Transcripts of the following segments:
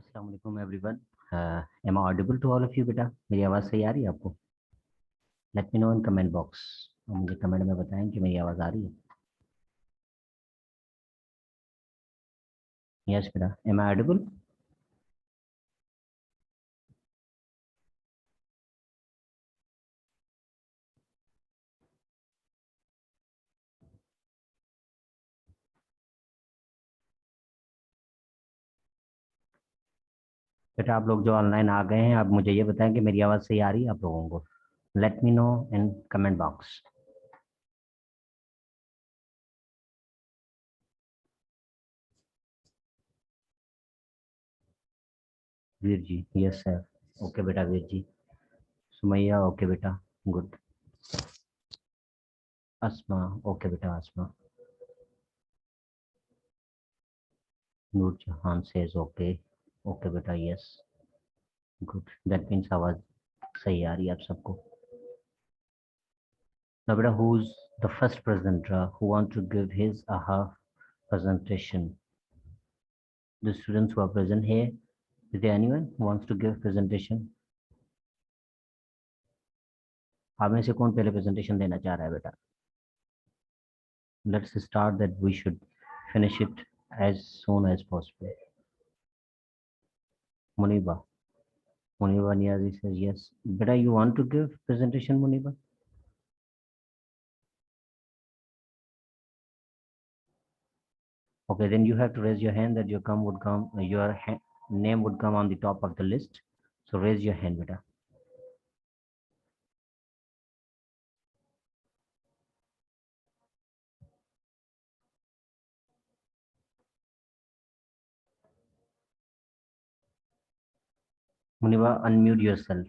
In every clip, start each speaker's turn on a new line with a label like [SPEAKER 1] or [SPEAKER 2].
[SPEAKER 1] अस्सलाम वालेकुम everyone. Am I audible to all of you बेटा? मेरी आवाज़ सही आ रही है आपको? Let me know in comment box. मुझे कमेंट में बताएं कि मेरी आवाज़ आ रही है। यस बेटा, एम आई ऑडिबल? बेटा आप लोग जो ऑनलाइन आ गए हैं, आप मुझे ये बताएं कि मेरी आवाज़ सही आ रही है आप लोगों को? Let me know in comment box. Veer ji, yes sir. Okay बेटा वीर जी। सुमैया, ओके बेटा, गुड। अस्मा, ओके बेटा Asma. Noor Jahan says okay. Okay बेटा, यस, गुड। दैट मीन्स आवाज़ सही आ रही है आप सबको। Now, beta, who's the first presenter who want to give his or her presentation? The students who are present here, is there anyone who wants to give presentation? आप में से कौन पहले presentation देना चाह रहा है बेटा? Let's start that we should finish it as soon as possible. Muniba. Muniba Niazi says yes. Beta, you want to give presentation, Muniba? Okay, then you have to raise your hand that your name would come on the top of the list. So raise your hand, beta. Muniba, unmute yourself.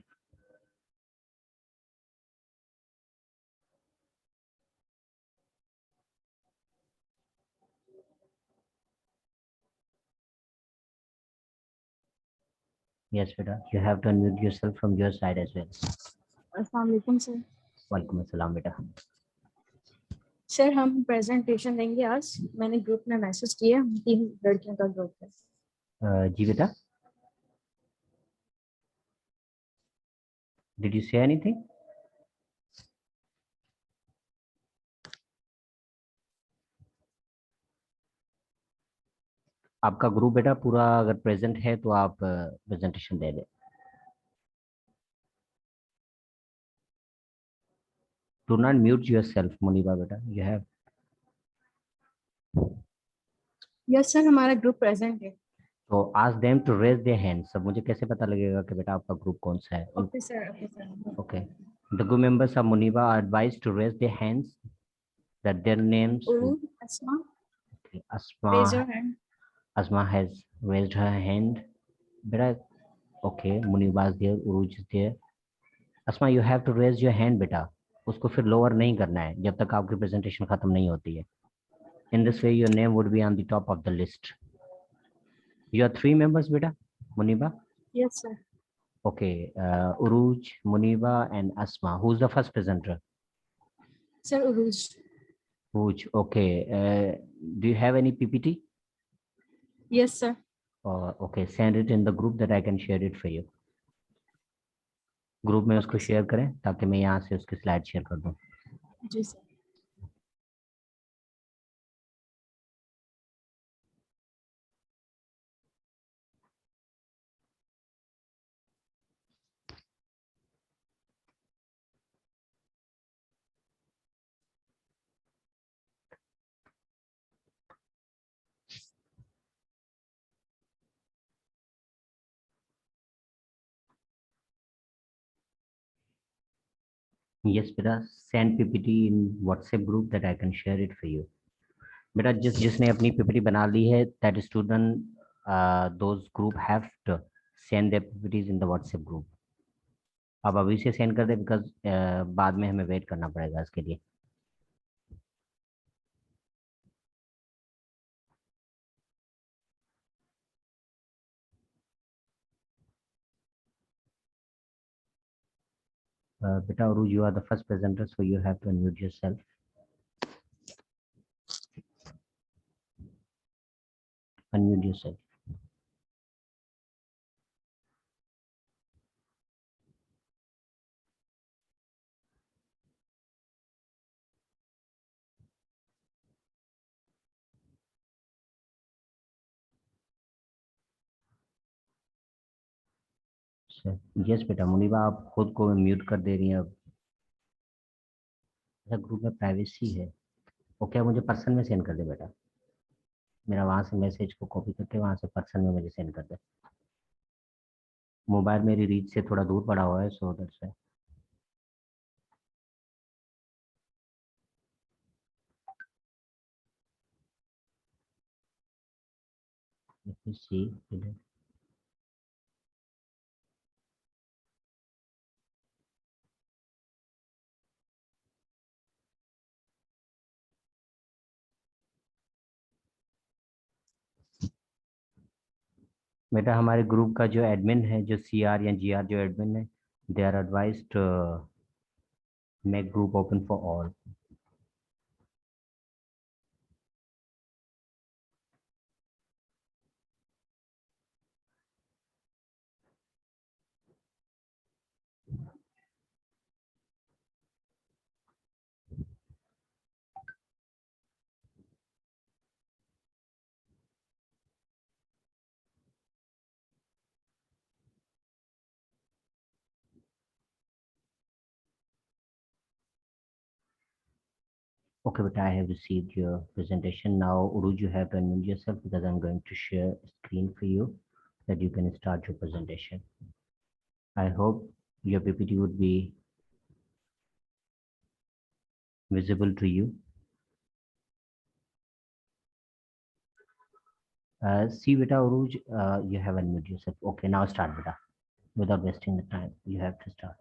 [SPEAKER 1] Yes, beta. You have to unmute yourself from your side as well.
[SPEAKER 2] अस्सलाम वालेकुम sir.
[SPEAKER 1] वालेकुम अस्सलाम बेटा।
[SPEAKER 2] Sir हम presentation देंगे आज। मैंने group में मैसेज किया, हम 3 लड़कियों का ग्रुप है।
[SPEAKER 1] जी बेटा, डिड यू से एनीथिंग? आपका ग्रुप बेटा पूरा अगर प्रेजेंट है तो आप प्रेजेंटेशन दे दें। Do not mute yourself Muniba बेटा, यू हैव।
[SPEAKER 2] यस सर, हमारा ग्रुप प्रेजेंट है।
[SPEAKER 1] तो ask them to raise their hands. अब मुझे कैसे पता लगेगा कि बेटा आपका ग्रुप कौन सा है?
[SPEAKER 2] Okay sir, okay sir.
[SPEAKER 1] Okay, the group members of Muniba are advised to raise their hands that their names.
[SPEAKER 2] Uru, Asma,
[SPEAKER 1] Asma,
[SPEAKER 2] raise your hand.
[SPEAKER 1] Asma has raised her hand. Beta, okay, Muniba is there, Uruj is there. Asma, you have to raise your hand, बेटा। उसको फिर lower नहीं करना है जब तक आपकी presentation खत्म नहीं होती है। In this way, your name would be on the top of the list. You are 3 members, बेटा, Muniba.
[SPEAKER 2] Yes sir.
[SPEAKER 1] Okay, Uruj, Muniba, and Asma. Who's the first presenter?
[SPEAKER 2] Sir Uruj.
[SPEAKER 1] Uruj. Okay. Do you have any PPT?
[SPEAKER 2] Yes sir.
[SPEAKER 1] Okay, send it in the group that I can share it for you. Group में उसको
[SPEAKER 2] okay sir.
[SPEAKER 1] Share करें ताकि मैं यहाँ से उसकी slide share कर दूँ।
[SPEAKER 2] जी sir.
[SPEAKER 1] Yes, beta, send PPT in WhatsApp group that I can share it for you. बेटा जिसने अपनी पीपीटी बना ली है, that student, those group have to send their PPTs in the WhatsApp group. अब अभी से सेंड कर दे बिकॉज बाद में हमें वेट करना पड़ेगा इसके लिए। बेटा Uruj, you are the first presenter, so you have to unmute yourself. Unmute yourself. Yes बेटा, मुनीबा आप खुद को म्यूट कर दे रही हैं अब। अच्छा, ग्रुप में प्राइवेसी है। ओके, मुझे पर्सन में सेंड कर दे बेटा। मेरा वहां से मैसेज को कॉपी करके वहां से पर्सन में मुझे सेंड कर दे। मोबाइल मेरी रीच से थोड़ा दूर पड़ा हुआ है, सो उधर से। Let me see. बेटा हमारे ग्रुप का जो एडमिन है, जो CR या GR जो एडमिन है, they are advised make group open for all. Okay, but I have received your presentation. Now, Uruj, you have to unmute yourself because I'm going to share a screen for you that you can start your presentation. I hope your PPT would be visible to you. See, beta, Uruj, you have unmuted yourself. Okay, now start, beta. Without wasting the time, you have to start.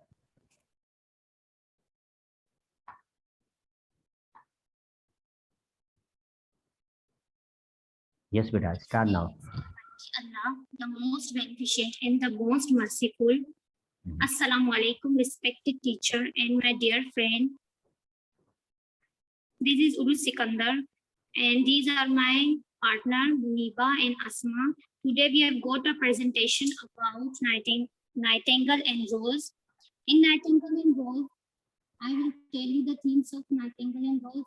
[SPEAKER 1] Yes, beta, start now.
[SPEAKER 3] Allah, the most beneficent and the most merciful. Assalamu alaikum, respected teacher and my dear friend. This is Uru Sikandar, and these are my partner Muniba and Asma. Today we have got a presentation about Nightingale and Rose. In Nightingale and Rose, I will tell you the themes of Nightingale and Rose.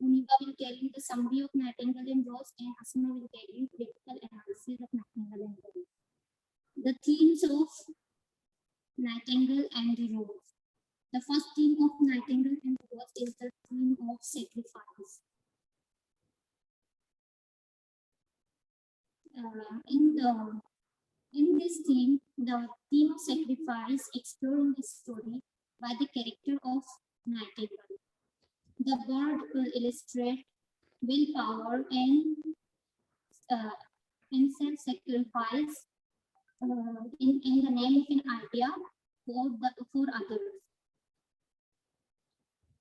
[SPEAKER 3] Muniba will tell you the summary of Nightingale and Rose, and Asma will tell you critical analysis of Nightingale and Rose. The themes of Nightingale and the Rose. The first theme of Nightingale and the Rose is the theme of sacrifice. In this theme, the theme of sacrifice explored in the story by the character of Nightingale. The bird will illustrate willpower and self-sacrifice in the name of an idea for others.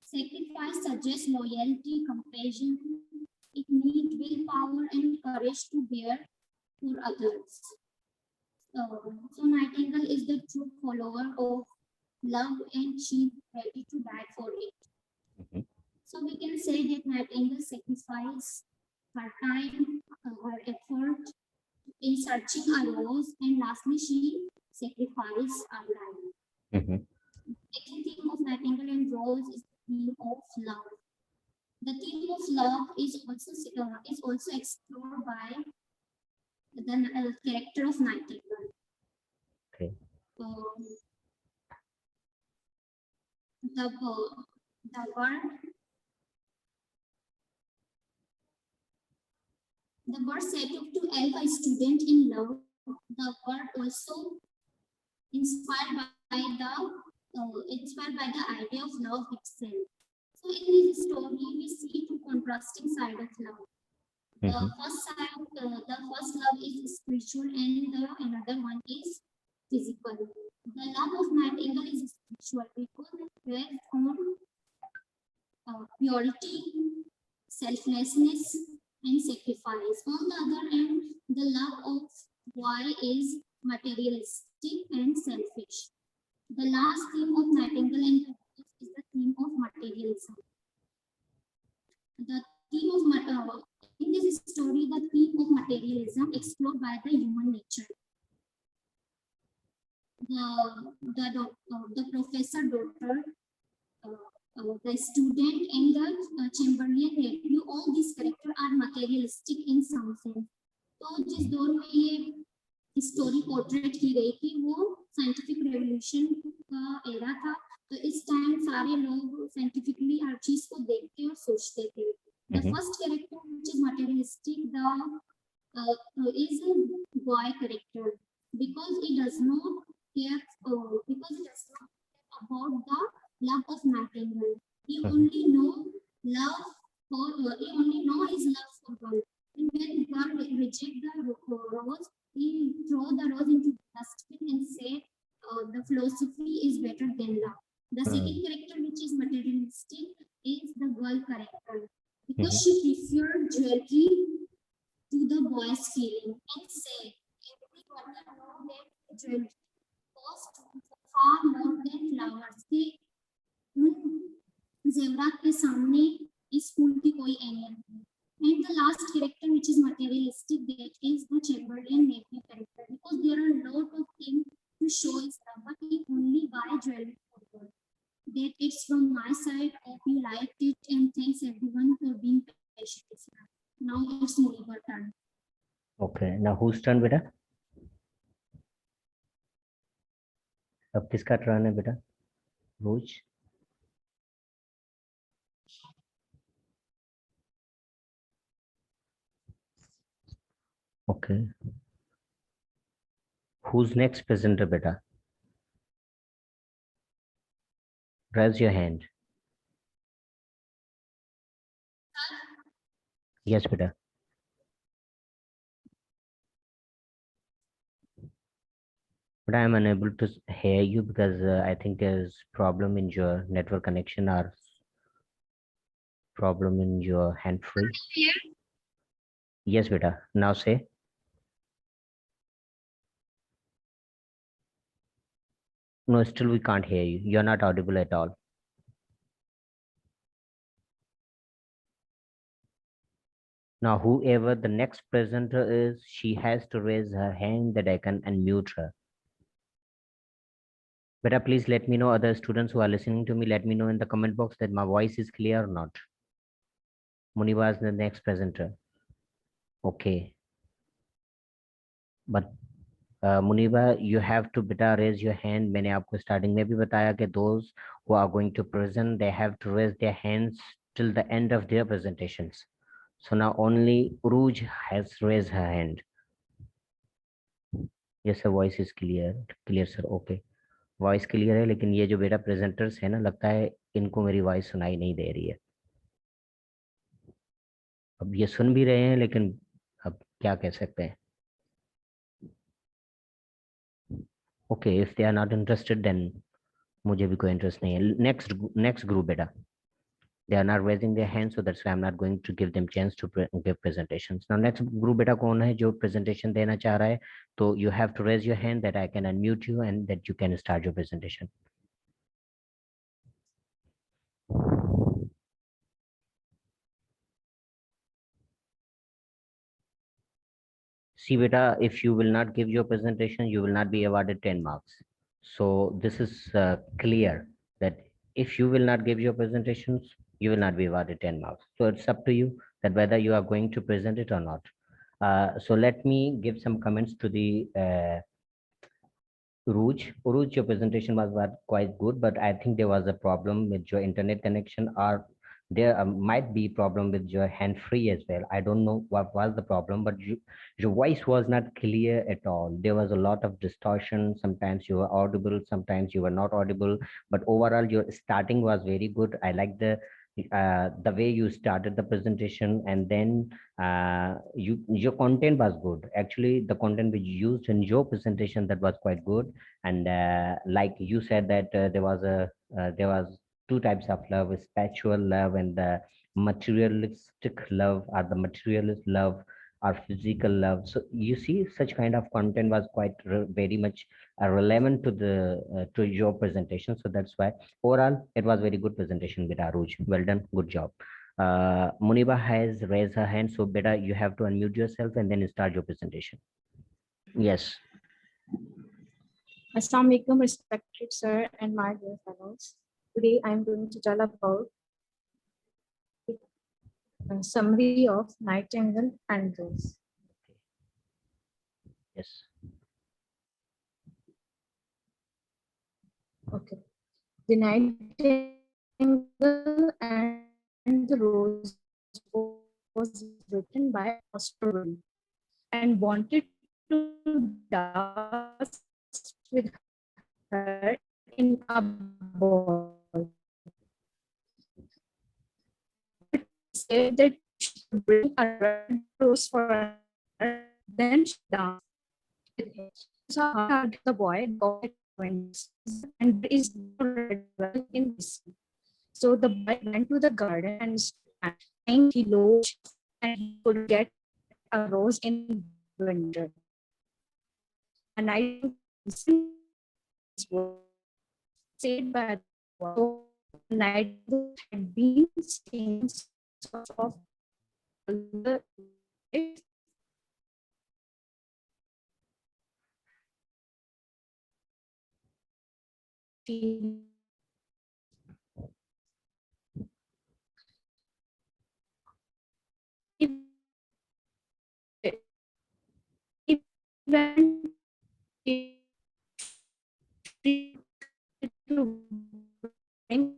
[SPEAKER 3] Sacrifice suggests loyalty, compassion. It needs willpower and courage to bear for others. So Nightingale is the true follower of love and she is ready to die for it.
[SPEAKER 1] Mhm.
[SPEAKER 3] So we can say that Nightingale sacrificed her time, her effort in searching a rose, and lastly she sacrificed her life.
[SPEAKER 1] Mhm.
[SPEAKER 3] Second theme of Nightingale and Rose is the theme of love. The theme of love is also explored by the character of Nightingale.
[SPEAKER 1] Okay.
[SPEAKER 3] The bird set up to help a student in love. The bird also inspired by the idea of love itself. So in this story, we see two contrasting sides of love. The first love is spiritual, and the another one is physical. The love of Nightingale is spiritual because it rests on purity, selflessness, and sacrifice. On the other hand, the love of boy is materialistic and selfish. The last theme of Nightingale and the Rose is the theme of materialism. The theme of in this story, the theme of materialism explored by the human nature. The professor daughter, the student, and the Chamberlain nephew, all these characters are materialistic in some sense. तो जिस दौर में ये story portrait की गई थी वो scientific revolution का एरा था, तो इस टाइम सारे लोग साइंटिफिकली हर चीज को देखते और सोचते थे. The first character which is materialistic, is a boy character, because it does not care about the love of material. He only know love for he only know his love for girl. And when girl reject the rose, he throw the rose into dustbin and say the philosophy is better than love. The second character which is materialistic is the girl character, because she preferred jewelry to the boy's feeling and say everybody know that jewelry cost far more than flowers. कि जेवरात के सामने इस फूल की कोई अहमियत नहीं. And the last character which is materialistic, that is the Chamberlain Nephew character, because there are a lot of things to show his love, but he only buy jewelry for her. That it's from my side. Hope you liked it, and thanks everyone for being patient. Now it's Muniba's turn.
[SPEAKER 1] Okay, now whose turn बेटा? अब किसका turn है बेटा? रोज. Okay. Who's next presenter बेटा? Raise your hand. Yes बेटा. But I am unable to hear you because I think there's problem in your network connection or problem in your hand free. Yes beta, now say. No, still we can't hear you. You're not audible at all. Now whoever the next presenter is, she has to raise her hand that I can unmute her. Beta, please let me know, other students who are listening to me, let me know in the comment box that my voice is clear or not. Muniba is the next presenter. Okay. But Muniba, you have to beta raise your hand. मैंने आपको starting में भी बताया कि those who are going to present, they have to raise their hands till the end of their presentations. So now only Uruj has raised her hand. Yes, sir, voice is clear. Clear, sir. Okay. Voice clear है, लेकिन ये जो बेटा presenters है ना, लगता है इनको मेरी voice सुनाई नहीं दे रही है. अब ये सुन भी रहे हैं, लेकिन अब क्या कह सकते हैं? Okay, if they are not interested, then मुझे भी कोई interest नहीं है. Next group बेटा. They are not raising their hands, so that's why I'm not going to give them chance to give presentations. Now next group बेटा कौन है जो presentation देना चाह रहा है? तो you have to raise your hand that I can unmute you and that you can start your presentation. See beta, if you will not give your presentation, you will not be awarded 10 marks. So this is clear that if you will not give your presentations, you will not be awarded 10 marks. So it's up to you that whether you are going to present it or not. So let me give some comments to the Uruj, your presentation was quite good, but I think there was a problem with your internet connection, or there might be problem with your hand free as well. I don't know what was the problem, but your voice was not clear at all. There was a lot of distortion. Sometimes you were audible, sometimes you were not audible, but overall your starting was very good. I like the way you started the presentation, and then your content was good. Actually, the content which you used in your presentation, that was quite good. And like you said that there was two types of love: spiritual love and the materialistic love, or the materialist love, or physical love. So you see, such kind of content was quite very much relevant to the to your presentation. So that's why overall it was very good presentation with Aruj. Well done, good job. Muniba has raised her hand, so better you have to unmute yourself and then start your presentation. Yes.
[SPEAKER 2] Assalamu alaikum, respected sir and my dear fellows. Today I am going to tell about a summary of Nightingale and Rose.
[SPEAKER 1] Yes.
[SPEAKER 2] Okay. The Nightingale and the Rose was written by Oscar Wilde and wanted to dance with her in a ball. But said that she would bring a red rose for her, then she danced with him. So how the boy got wings, and there is no red well in this sea. So the boy went to the garden and trying he looked and he could get a rose in winter. A nightingale was saved by the boy. So the nightingale had been singing songs of the she went to bring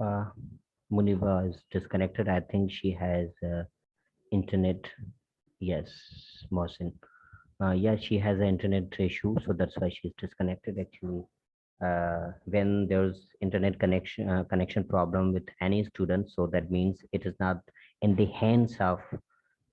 [SPEAKER 1] Uh, Muniba is disconnected. I think she has internet. Yes, Mohsin. Yeah, she has an internet issue, so that's why she's disconnected. Actually, when there's internet connection problem with any student, so that means it is not in the hands of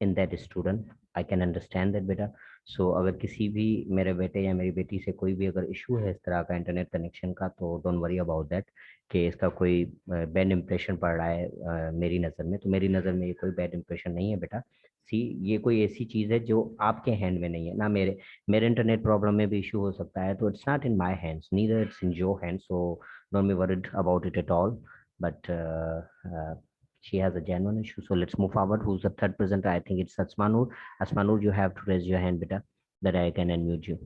[SPEAKER 1] in that student. I can understand that बेटा. So अगर किसी भी मेरे बेटे या मेरी बेटी से कोई भी अगर इशू है इस तरह का इंटरनेट कनेक्शन का, तो डोंट वरी अबाउट दैट कि इसका कोई बैड इंप्रेशन पड़ रहा है मेरी नज़र में. तो मेरी नज़र में ये कोई बैड इंप्रेशन नहीं है बेटा. सी, ये कोई ऐसी चीज़ है जो आपके हैंड में नहीं है ना. मेरे मेरे इंटरनेट प्रॉब्लम में भी इशू हो सकता है, तो it's not in my hands, neither it's in your hands. So don't be worried about it at all. But she has a genuine issue. So let's move forward. Who's the third presenter? I think it's Asmanur. Asmanur, you have to raise your hand, beta, that I can unmute you.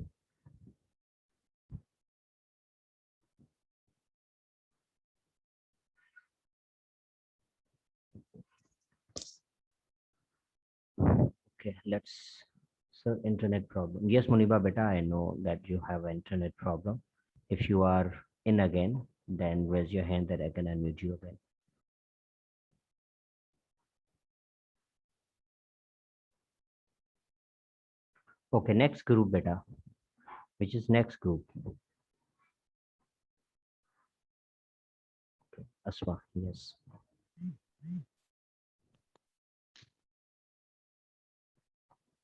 [SPEAKER 1] Okay, let's. Sir, internet problem. Yes, Muniba, beta, I know that you have an internet problem. If you are in again, then raise your hand that I can unmute you again. Okay, next group, beta. Which is next group? Okay, Asma, yes.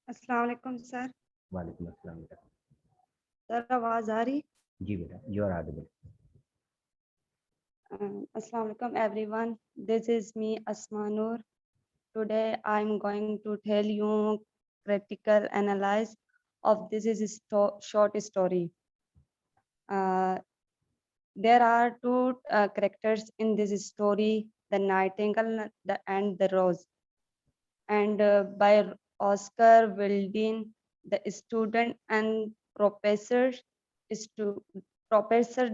[SPEAKER 4] अस्सलाम वालेकुम sir.
[SPEAKER 1] वालेकुम अस्सलाम बेटा.
[SPEAKER 4] Sir आवाज आ रही?
[SPEAKER 1] जी बेटा, you are audible.
[SPEAKER 4] Assalamu alaikum everyone. This is me Asma Noor. Today I'm going to tell you critical analysis of this is short story. There are two characters in this story, the nightingale and the rose, and by Oscar Wilde, the student and professor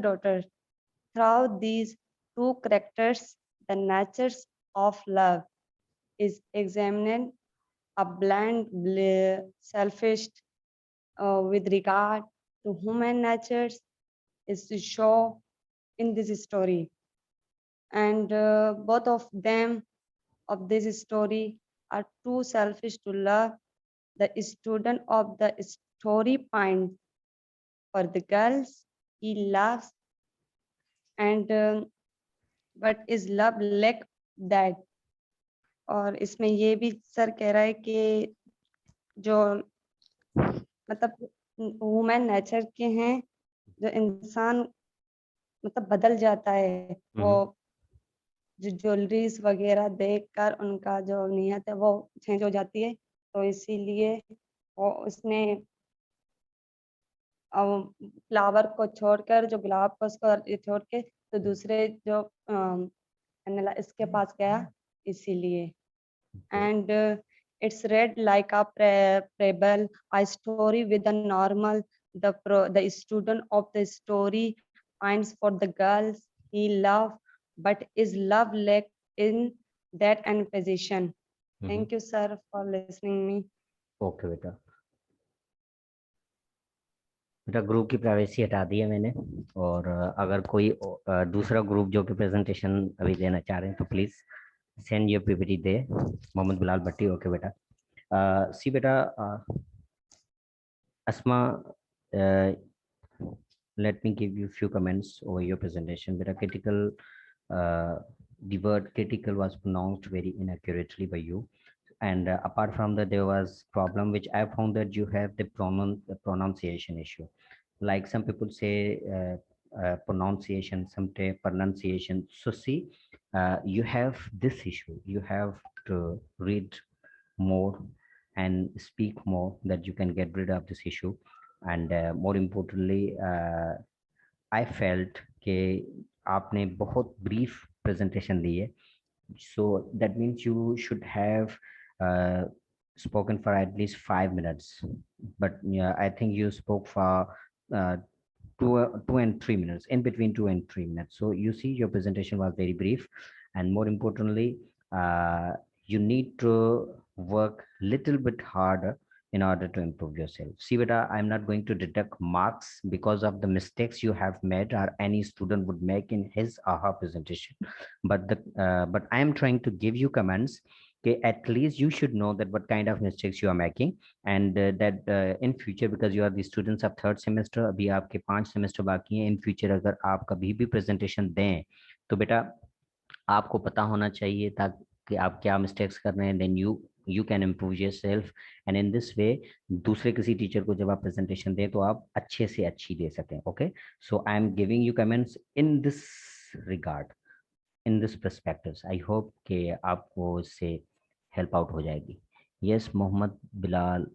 [SPEAKER 4] daughter. Through these two characters, the nature of love is examined. A blind, selfish with regard to human nature is to show in this story. And both of them of this story are too selfish to love. The student of the story finds for the girls he loves, and but is love lack that. और इसमें ये भी sir कह रहा है कि जो मतलब ह्यूमन नेचर के हैं, जो इंसान मतलब बदल जाता है, वो जो ज्वेलरीज वगैरह देखकर उनका जो नियत है वो चेंज हो जाती है. तो इसीलिए वो उसने फ्लावर को छोड़कर, जो गुलाब को उसको छोड़ के तो दूसरे जो इसके पास गया, इसीलिए. And it's read like a fable, a story with a normal the student of the story finds for the girls he loves, but is love lack in that and position. Thank you, sir, for listening me.
[SPEAKER 1] Okay बेटा, बेटा group की privacy हटा दी है मैंने, और अगर कोई दूसरा ग्रुप जो कि प्रेजेंटेशन अभी देना चाह रहे हैं तो प्लीज सेंड योर पीपीटी दे मोहम्मद बिलाल भट्टी. ओके बेटा. सी बेटा, Asma, let me give you few comments over your presentation. Beta critical, the word critical was pronounced very inaccurately by you. And apart from that, there was problem which I found that you have the pronunciation issue. Like some people say pronunciation, some say pronunciation. So see, you have this issue. You have to read more and speak more, that you can get rid of this issue. And more importantly, I felt कि आपने बहुत brief presentation दी है, so that means you should have spoken for at least 5 minutes, but yeah, I think you spoke for uh, 2 and 3 minutes, in between 2 and 3 minutes. So you see, your presentation was very brief, and more importantly, you need to work little bit harder in order to improve yourself. See, beta, I'm not going to deduct marks because of the mistakes you have made or any student would make in his or her presentation, but I am trying to give you comments. Okay, at least you should know that what kind of mistakes you are making, and that in future, because you are the students of third semester, अभी आपके 5 semester बाकी हैं, in future अगर आप कभी भी presentation दें तो बेटा आपको पता होना चाहिए ताकि आप क्या मिस्टेक्स कर रहे हैं, then you can improve yourself, and in this way दूसरे किसी टीचर को जब आप प्रेजेंटेशन दें तो आप अच्छे से अच्छी दे सकें. Okay, so I am giving you comments in this regard, in this perspectives. I hope कि आपको इससे हेल्प आउट हो जाएगी. यस, मोहम्मद बिलाल.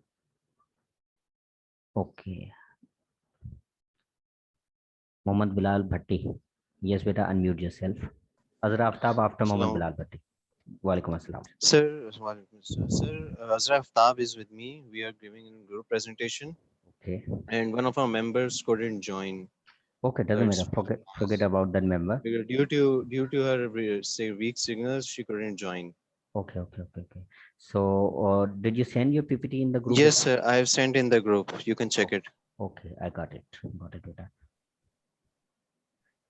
[SPEAKER 1] ओके, मोहम्मद बिलाल भट्टी. यस बेटा, अनम्यूट योरसेल्फ. अजरा आफ्ताब आफ्टर मोहम्मद बिलाल भट्टी. वालेकुम अस्सलाम.
[SPEAKER 5] Sir, sir, Azra Aftab is with me. We are giving a group presentation,
[SPEAKER 1] Okay,
[SPEAKER 5] and one of our members couldn't join.
[SPEAKER 1] okay, doesn't
[SPEAKER 5] It's
[SPEAKER 1] matter. Forget about that member.
[SPEAKER 5] because due to her say weak signals, she couldn't join.
[SPEAKER 1] Okay, okay, okay, okay. So did you send your PPT in the group?
[SPEAKER 5] Yes, sir. I have sent in the group. You can check it.
[SPEAKER 1] Okay, I got it. Got it, beta.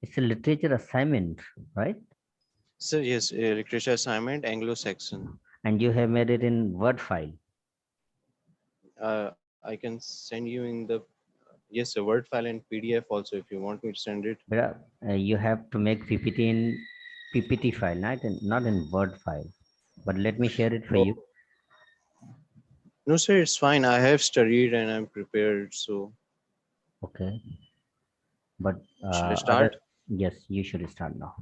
[SPEAKER 1] It's a literature assignment, right?
[SPEAKER 5] Sir, yes, literature assignment, Anglo-Saxon.
[SPEAKER 1] And you have made it in Word file.
[SPEAKER 5] I can send you in the yes, a Word file and PDF also if you want me to send it.
[SPEAKER 1] Beta, you have to make PPT in PPT file, not in Word file. But let me share it for you.
[SPEAKER 5] No, sir, it's fine. I have studied and I'm prepared. So,
[SPEAKER 1] Okay. But
[SPEAKER 5] should I start?
[SPEAKER 1] Yes, you should start now.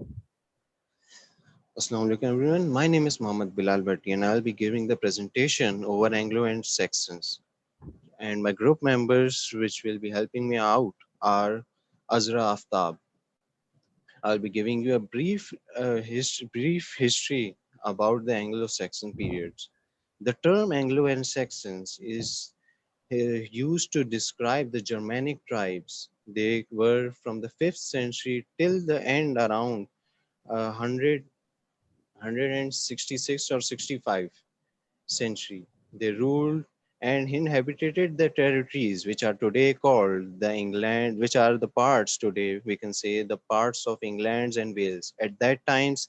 [SPEAKER 5] Assalamu alaikum everyone. My name is Mohammad Bilal Bhatti and I'll be giving the presentation over Anglo and Saxons. And my group members which will be helping me out are Azra Aftab. I'll be giving you a brief history about the Anglo-Saxon periods. The term Anglo and Saxons is used to describe the Germanic tribes. They were from the 5th century till the end around 166 or 65 century. They ruled and inhabited the territories which are today called the England, which are the parts today, we can say the parts of England and Wales. At that times,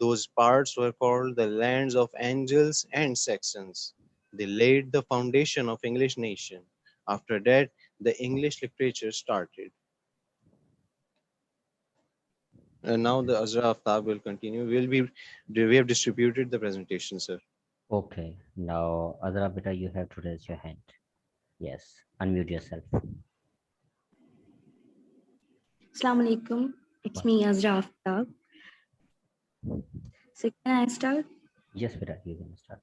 [SPEAKER 5] those parts were called the lands of Angles and Saxons. They laid the foundation of English nation. After that, the English literature started. And now the Azra Aftab will continue. We have distributed the presentation, sir.
[SPEAKER 1] Okay. Now, Azra beta, you have to raise your hand. Yes. Unmute yourself.
[SPEAKER 2] Assalamu alaikum. It's me, Azra Aftab. So can I start?
[SPEAKER 1] Yes, beta, you can start.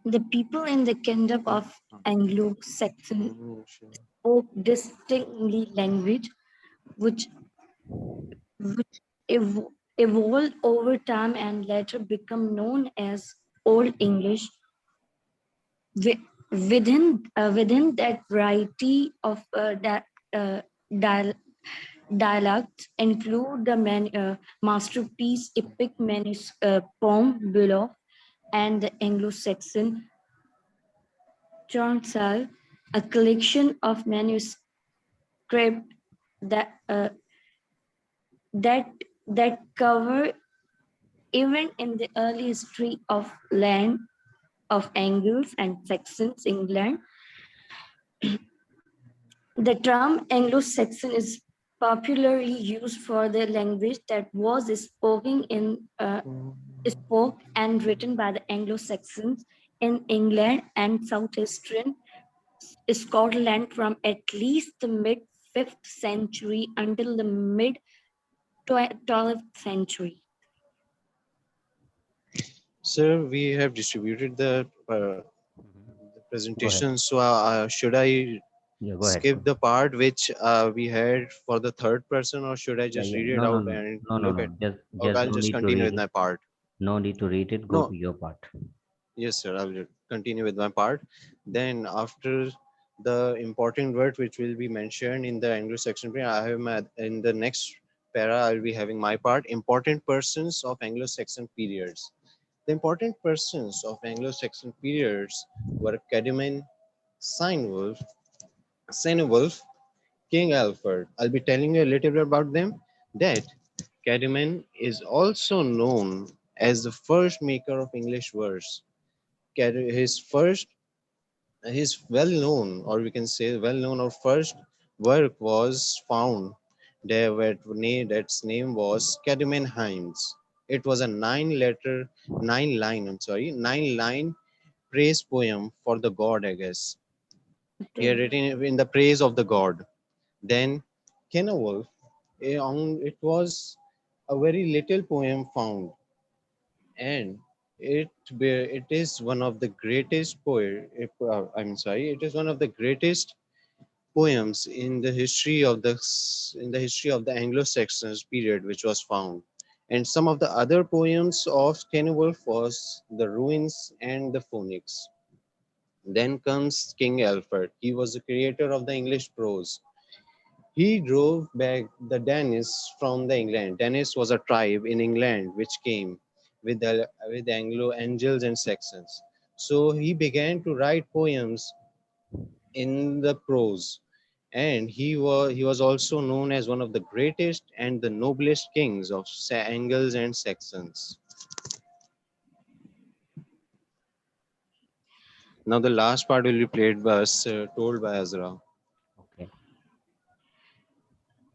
[SPEAKER 2] The people in the kingdom of Anglo-Saxon spoke distinctly language which evolved over time and later become known as Old English, Within that variety of dialects include the masterpiece epic poem below and the Anglo-Saxon Chauncey, a collection of manuscripts that that that cover even in the early history of land of Angles and Saxons England. The term Anglo-Saxon is popularly used for the language that was spoke and written by the Anglo-Saxons in England and southeastern Scotland from at least the mid 5th century until the mid 12th century.
[SPEAKER 5] Sir, we have distributed the presentation. So should I
[SPEAKER 1] Yeah, go ahead.
[SPEAKER 5] skip the part which we had for the third person, or should I just read it
[SPEAKER 1] No, no,
[SPEAKER 5] out
[SPEAKER 1] no,
[SPEAKER 5] and
[SPEAKER 1] no, no,
[SPEAKER 5] look
[SPEAKER 1] no.
[SPEAKER 5] at?
[SPEAKER 1] Just,
[SPEAKER 5] Or I'll
[SPEAKER 1] no
[SPEAKER 5] just
[SPEAKER 1] need to
[SPEAKER 5] continue
[SPEAKER 1] read
[SPEAKER 5] with
[SPEAKER 1] it.
[SPEAKER 5] my part.
[SPEAKER 1] No need to read it. Go
[SPEAKER 5] No.
[SPEAKER 1] to your part.
[SPEAKER 5] Yes, sir. I will continue with my part. Then, after the important word which will be mentioned in the Anglo-Saxon period, I have in the next para. I'll be having my part. Important persons of Anglo-Saxon periods. The important persons of Anglo-Saxon periods were Cadman, Cynewulf, King Alfred. I'll be telling you a little bit about them. That Cadman is also known as the first maker of English verse. His first, his well-known, or we can say well-known or first work was found there where that's name was Cadman Hymns. It was a nine-line praise poem for the god, I guess. He had written in the praise of the god. Then Kenilworth, it was a very little poem found, and it is one of the greatest it is one of the greatest poems in the history of the Anglo-Saxons period which was found. And some of the other poems of Kenilworth was the Ruins and the Phoenix. Then comes King Alfred. He was the creator of the English prose. He drove back the Danes from the England. Danes was a tribe in England which came with Anglo-Angles and Saxons. So he began to write poems in the prose, and he was also known as one of the greatest and the noblest kings of Angles and Saxons. Now the last part will be played by us, told by Azra.
[SPEAKER 1] Okay.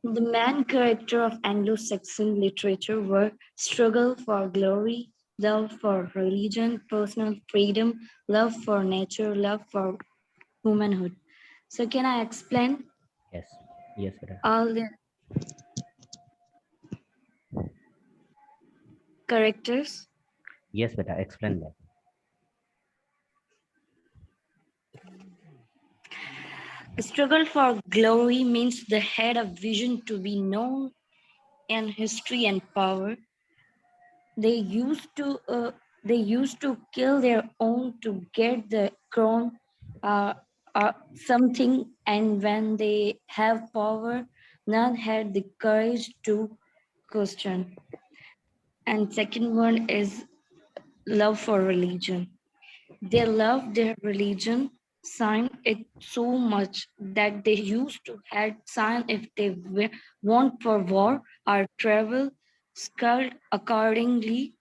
[SPEAKER 2] The main character of Anglo-Saxon literature were struggle for glory, love for religion, personal freedom, love for nature, love for womanhood. So can I explain
[SPEAKER 1] Yes. Yes, sir.
[SPEAKER 2] all the characters?
[SPEAKER 1] Yes, beta. Explain that.
[SPEAKER 2] Struggle for glory means they had a vision to be known in history and power. They used to kill their own to get the crown, uh, something. And when they have power, none had the courage to question. And second one is love for religion. They loved their religion, signed it so much that they used to had sign if they want for war or travel, scarred accordingly.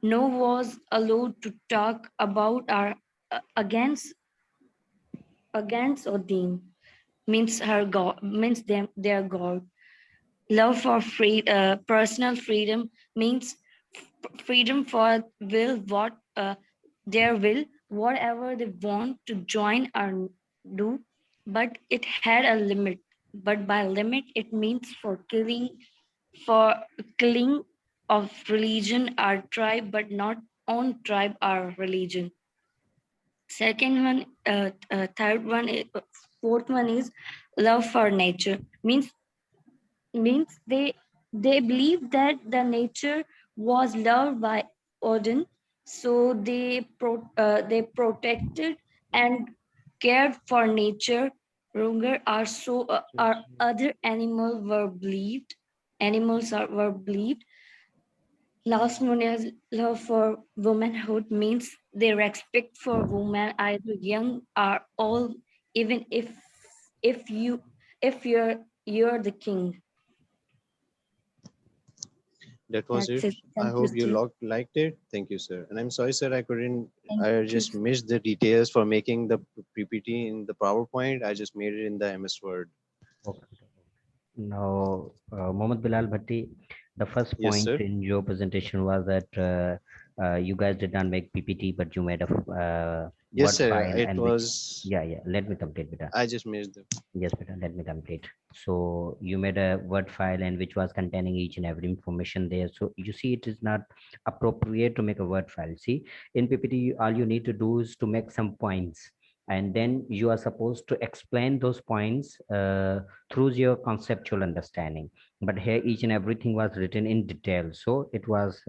[SPEAKER 2] No was allowed to talk about or against Odin, means her god, means them their god. Love for personal freedom means freedom for their will, whatever they want to join or do, but it had a limit. But by limit, it means for killing of religion or tribe, but not on tribe or religion. Second one, third one, fourth one is love for nature. Means they believe that the nature was loved by Odin, so they protected
[SPEAKER 6] and cared for nature. Longer are are other were believed. Last one is love for womanhood means their respect for women, either young or old, even if you if you're the king.
[SPEAKER 5] That was
[SPEAKER 6] That's
[SPEAKER 5] it.
[SPEAKER 6] it.
[SPEAKER 5] I
[SPEAKER 6] Thank you,
[SPEAKER 5] hope you
[SPEAKER 6] sir.
[SPEAKER 5] liked it. Thank you, sir. And I'm sorry, sir,
[SPEAKER 6] Thank
[SPEAKER 5] I
[SPEAKER 6] you.
[SPEAKER 5] just missed the details for making the PPT in the PowerPoint. I just made it in the MS Word.
[SPEAKER 1] Okay. Now, Mohammed Bilal Bhatti, the first
[SPEAKER 5] Yes,
[SPEAKER 1] point
[SPEAKER 5] sir.
[SPEAKER 1] in your presentation was that you guys did not make PPT, but you made a
[SPEAKER 5] Yes,
[SPEAKER 1] Word
[SPEAKER 5] sir.
[SPEAKER 1] file,
[SPEAKER 5] It
[SPEAKER 1] and which,
[SPEAKER 5] was,
[SPEAKER 1] yeah, let me complete, beta.
[SPEAKER 5] I just missed the,
[SPEAKER 1] Yes, beta, let me complete. So you made a Word file and which was containing each and every information there. So you see, it is not appropriate to make a Word file. See, in PPT, all you need to do is to make some points, and then you are supposed to explain those points through your conceptual understanding. But here, each and everything was written in detail, so it was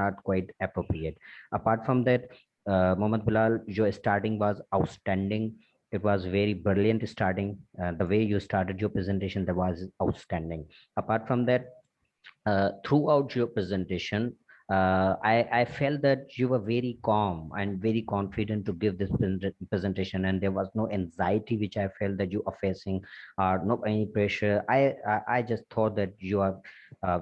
[SPEAKER 1] not quite appropriate. Apart from that, Mohammed Bilal, your starting was outstanding. It was very brilliant starting. The way you started your presentation, that was outstanding. Apart from that, throughout your presentation, I felt that you were very calm and very confident to give this presentation, and there was no anxiety which I felt that you are facing, or no any pressure. I just thought that you are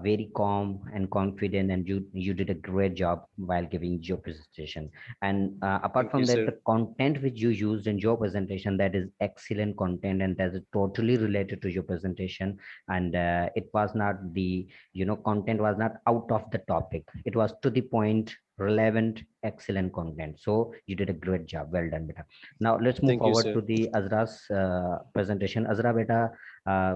[SPEAKER 1] very calm and confident, and you did a great job while giving your presentation. And apart
[SPEAKER 5] thank you,
[SPEAKER 1] from that,
[SPEAKER 5] sir.
[SPEAKER 1] the content which you used in your presentation, that is excellent content, and that is totally related to your presentation. And it was not the, content was not out of the topic. It was to the point, relevant, excellent content. So you did a great job. Well done, beta. Now let's move
[SPEAKER 5] Thank you,
[SPEAKER 1] forward
[SPEAKER 5] sir.
[SPEAKER 1] to the Azra's presentation. Azra, beta,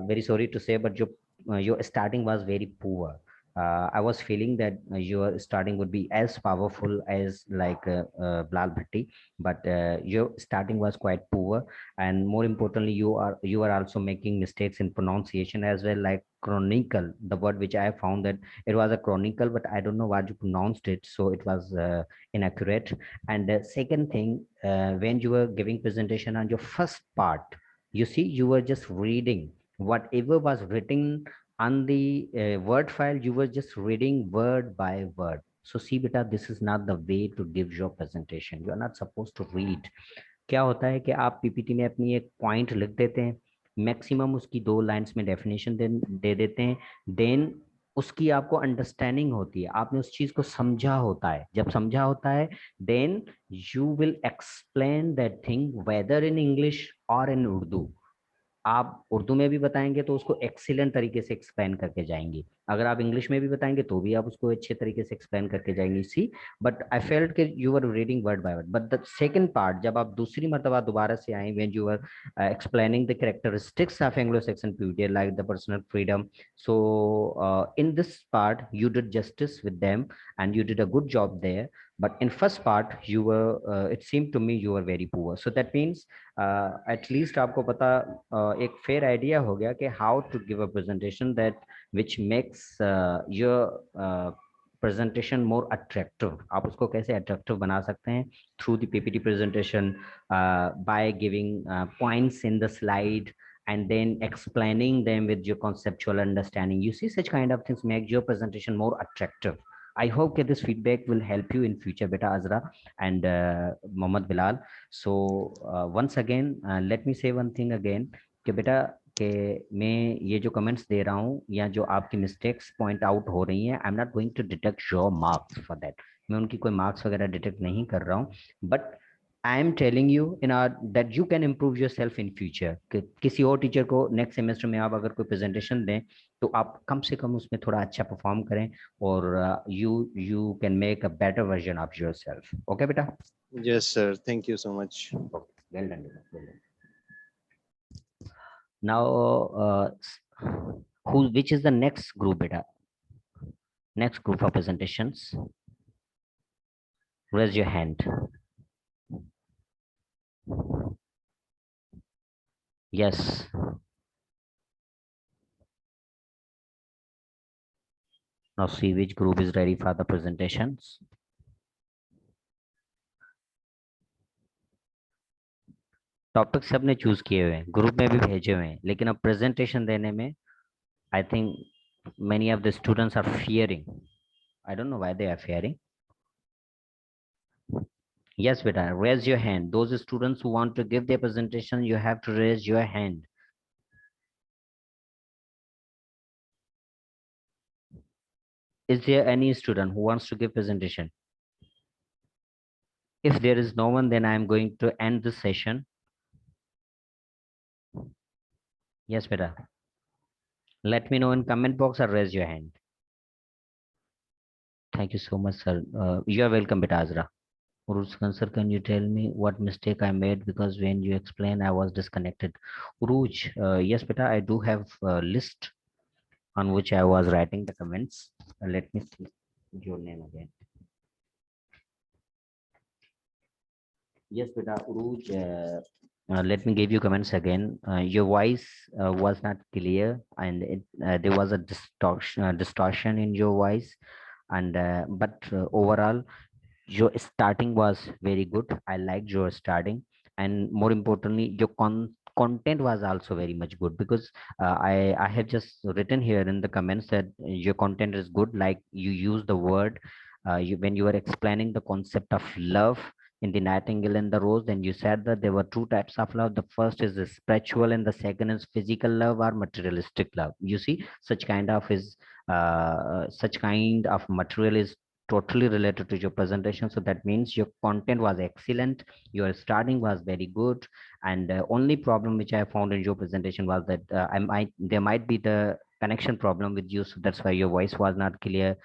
[SPEAKER 1] very sorry to say, but your starting was very poor. I was feeling that your starting would be as powerful as like Blal Bhatti, but your starting was quite poor, and more importantly, you are also making mistakes in pronunciation as well, like chronicle, the word which I found that it was a chronicle, but I don't know what you pronounced it, so it was inaccurate. And the second thing, when you were giving presentation on your first part, you see, you were just reading whatever was written on the word file. You were just reading word by word. So see, beta, this is not the way to give your presentation. You are not supposed to read. क्या होता है कि आप PPT में अपनी एक point लिख देते हैं, मैक्सिमम उसकी 2 लाइंस में डेफिनेशन दे देते हैं, देन उसकी आपको अंडरस्टैंडिंग होती है, आपने उस चीज को समझा होता है, जब समझा होता है then you will explain that thing whether in English or in Urdu. आप उर्दू में भी बताएंगे तो उसको एक्सीलेंट तरीके से एक्सप्लेन करके जाएंगे, अगर आप इंग्लिश में भी बताएंगे तो भी आप उसको अच्छे तरीके से एक्सप्लेन करके जाएंगे. सी, बट आई फेल्ट कि you are reading word by word, but the second part, जब आप दूसरी मरतबा दोबारा से आए, when you are explaining the characteristics of Anglo Saxon period like the personal freedom, so in this part you did justice with them and you did a good job there. But in first part you were it seemed to me you were very poor. So that means at least आपको पता एक fair idea हो गया कि how to give a presentation that which makes your presentation more attractive. आप उसको कैसे attractive बना सकते हैं through the PPT presentation, by giving points in the slide and then explaining them with your conceptual understanding. You see, such kind of things make your presentation more attractive. I hope that this feedback will help you in future, beta Azra and Mohammed Bilal. So once again, let me say one thing again, कि बेटा कि मैं ये जो comments दे रहा हूँ या जो आपकी मिस्टेक्स पॉइंट आउट हो रही हैं, I am not going to detect your marks for that. मैं उनकी कोई मार्क्स वगैरह डिटेक्ट नहीं कर रहा हूँ, but I am telling you in are that you can improve your self in future. किसी और टीचर को नेक्स्ट सेमेस्टर में आप अगर कोई प्रेजेंटेशन दें तो आप कम से कम उसमें थोड़ा अच्छा परफॉर्म करें, और you can make a better version of your self. Okay बेटा?
[SPEAKER 5] Yes, sir. Thank you so much.
[SPEAKER 1] Well done, well done. Now which is the next group, beta? Next group of presentations, raise your hand. Yes. Now see which group is ready for the presentations. Topic सबने choose किए हुए हैं, group में भी भेजे हुए हैं, लेकिन अब प्रेजेंटेशन देने में I think many of the students are fearing. I don't know why they are fearing. Yes, beta, raise your hand. Those students who want to give their presentation, you have to raise your hand. Is there any student who wants to give presentation? If there is no one, then I am going to end this session. Yes, beta. Let me know in comment box or raise your hand. Thank you so much, sir. You are welcome, beta Azra. Uruj, sir, can you tell me what mistake I made? Because when you explain, I was disconnected. Uruj, yes, beta, I do have a list on which I was writing the comments. Let me see your name again. Yes, beta, Uruj, let me give you comments again. Your voice was not clear, and there was a distortion in your voice. And but overall, your starting was very good. I liked your starting, and more importantly, your content was also very much good, because I have just written here in the comments that your content is good. Like you use the word, when you were explaining the concept of love in the Nightingale and the Rose, then you said that there were two types of love. The first is the spiritual, and the second is physical love or materialistic love. You see, such kind of material is totally related to your presentation. So that means your content was excellent, your starting was very good, and only problem which I found in your presentation was that there might be the connection problem with you, so that's why your voice was not clear,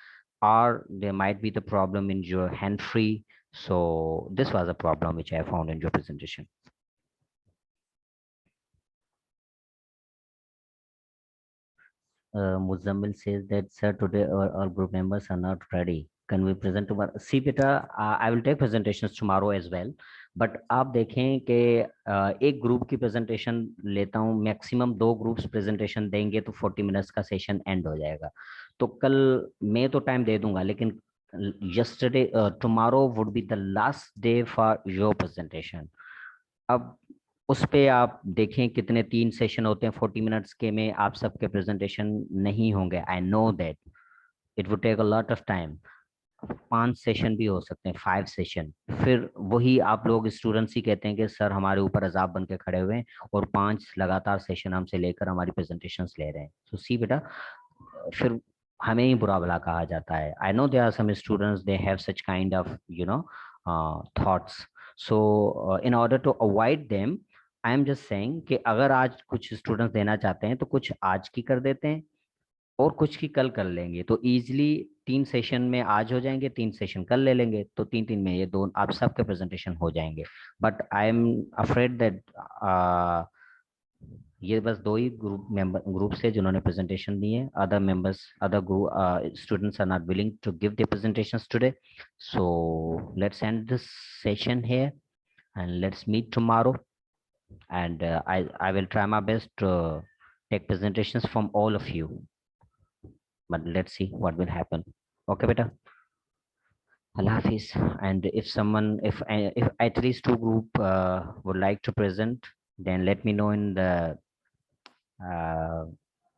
[SPEAKER 1] or there might be the problem in your hand free. So this was a problem which I found in your presentation. Muzammil says that, sir, today our group members are not ready. Can we present tomorrow? See, beta, I will take presentations tomorrow as well. But आप देखें कि एक group की presentation लेता हूँ, maximum 2 groups presentation देंगे तो 40 minutes का सेशन एंड हो जाएगा. तो कल मैं तो टाइम दे दूंगा, लेकिन yesterday tomorrow would be the last day for your presentation. अब उस पे आप देखें कितने 3 सेशन होते हैं 40 मिनट्स के, में आप सबके प्रेजेंटेशन नहीं होंगे. I know that it would take a lot of time. 5 session भी हो सकते हैं, 5 सेशन. फिर वही आप लोग स्टूडेंट्स ही कहते हैं कि सर हमारे ऊपर अजाब बन के खड़े हुए हैं और 5 लगातार सेशन हमसे लेकर हमारी प्रेजेंटेशंस ले रहे हैं. तो सी बेटा, फिर हमें ही बुरा भला कहा जाता है. I know there are some students, they have such kind of thoughts. So in order to avoid them, I am just saying कि अगर आज कुछ स्टूडेंट्स देना चाहते हैं तो कुछ आज की कर देते हैं और कुछ की कल कर लेंगे, तो इजीली 3 सेशन में आज हो जाएंगे, 3 सेशन कल ले लेंगे, तो 3 में ये 2 आप सबके प्रेजेंटेशन हो जाएंगे. But I am afraid that ये बस 2 ही ग्रुप से जिन्होंने प्रेजेंटेशन दिए. Other members, other group students are not willing to give their presentations today. So let's end this session here and let's meet tomorrow, and I will try my best to take presentations from all of you, but let's see what will happen. Okay beta, Allah Hafiz. And if someone, if at least 2 group would like to present, then let me know in the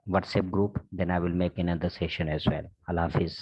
[SPEAKER 1] WhatsApp group, then I will make another session as well. Allah Hafiz.